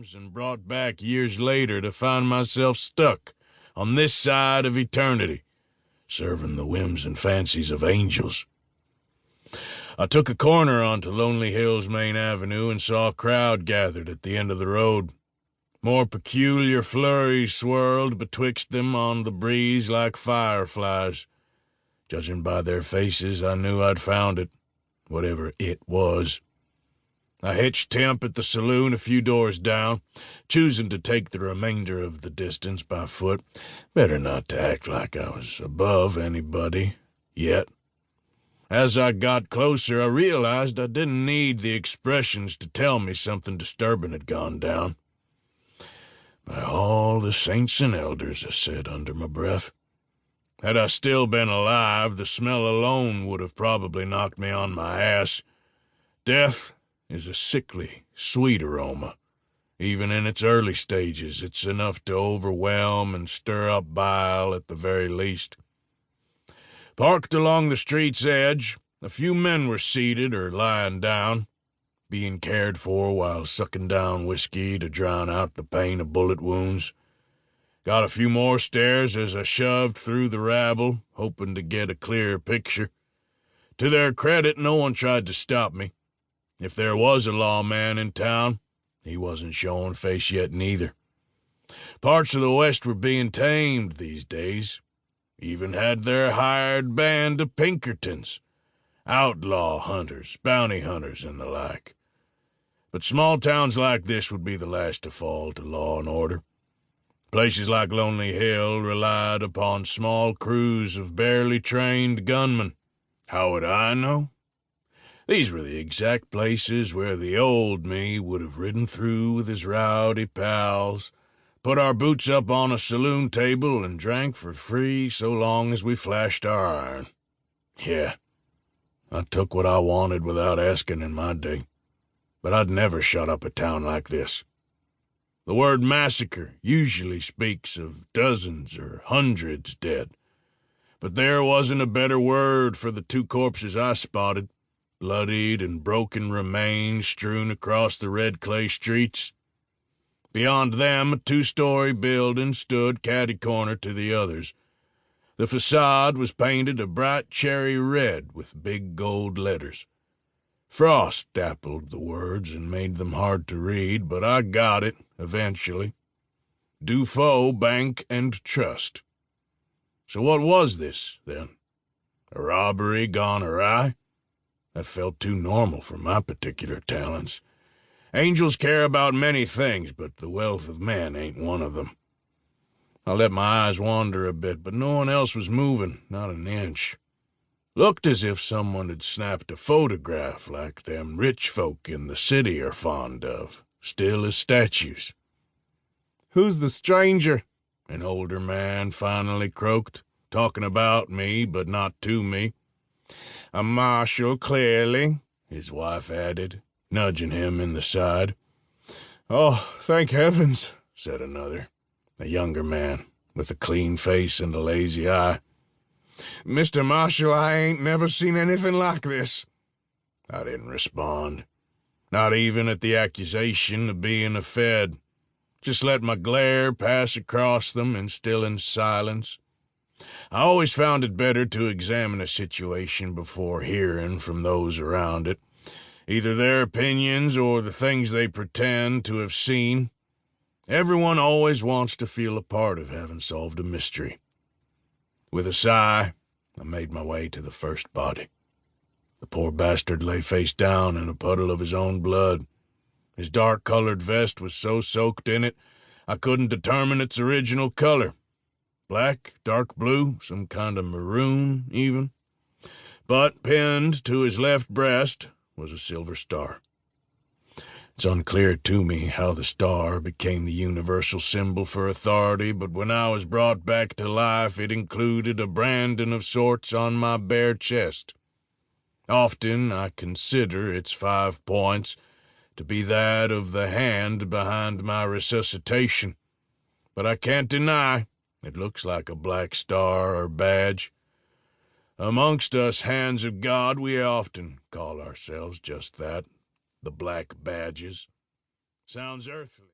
whims and brought back years later to find myself stuck on this side of eternity, serving the whims and fancies of angels. I took a corner onto Lonely Hill's main avenue and saw a crowd gathered at the end of the road. More peculiar flurries swirled betwixt them on the breeze like fireflies. Judging by their faces, I knew I'd found it, whatever it was. I hitched Temp at the saloon a few doors down, choosing to take the remainder of the distance by foot. Better not to act like I was above anybody, yet. As I got closer, I realized I didn't need the expressions to tell me something disturbing had gone down. By all the saints and elders, I said under my breath. Had I still been alive, the smell alone would have probably knocked me on my ass. Death is a sickly, sweet aroma. Even in its early stages, it's enough to overwhelm and stir up bile at the very least. Parked along the street's edge, a few men were seated or lying down, being cared for while sucking down whiskey to drown out the pain of bullet wounds. Got a few more stares as I shoved through the rabble, hoping to get a clearer picture. To their credit, no one tried to stop me. If there was a lawman in town, he wasn't showing face yet neither. Parts of the West were being tamed these days. Even had their hired band of Pinkertons, outlaw hunters, bounty hunters, and the like. But small towns like this would be the last to fall to law and order. Places like Lonely Hill relied upon small crews of barely trained gunmen. How would I know? These were the exact places where the old me would have ridden through with his rowdy pals, put our boots up on a saloon table, and drank for free so long as we flashed our iron. Yeah, I took what I wanted without asking in my day, but I'd never shut up a town like this. The word massacre usually speaks of dozens or hundreds dead, but there wasn't a better word for the 2 corpses I spotted, bloodied and broken remains strewn across the red clay streets. Beyond them, a 2-story building stood catty-corner to the others. The facade was painted a bright cherry red with big gold letters. Frost dappled the words and made them hard to read, but I got it, eventually. Dufault Bank and Trust. So what was this, then? A robbery gone awry? That felt too normal for my particular talents. Angels care about many things, but the wealth of men ain't one of them. I let my eyes wander a bit, but no one else was moving, not an inch. Looked as if someone had snapped a photograph like them rich folk in the city are fond of, still as statues. "Who's the stranger?" an older man finally croaked, talking about me, but not to me. "A marshal, clearly," his wife added, nudging him in the side. "Oh, thank heavens," said another, a younger man, with a clean face and a lazy eye. "Mr. Marshal, I ain't never seen anything like this." I didn't respond, not even at the accusation of being a Fed. Just let my glare pass across them in still silence. I always found it better to examine a situation before hearing from those around it, either their opinions or the things they pretend to have seen. Everyone always wants to feel a part of having solved a mystery. With a sigh, I made my way to the first body. The poor bastard lay face down in a puddle of his own blood. His dark-colored vest was so soaked in it, I couldn't determine its original color. Black, dark blue, some kind of maroon, even. But pinned to his left breast was a silver star. It's unclear to me how the star became the universal symbol for authority, but when I was brought back to life, it included a branding of sorts on my bare chest. Often I consider its 5 points to be that of the hand behind my resuscitation, but I can't deny it looks like a black star or badge. Amongst us hands of God, we often call ourselves just that, the Black Badges. Sounds earthly.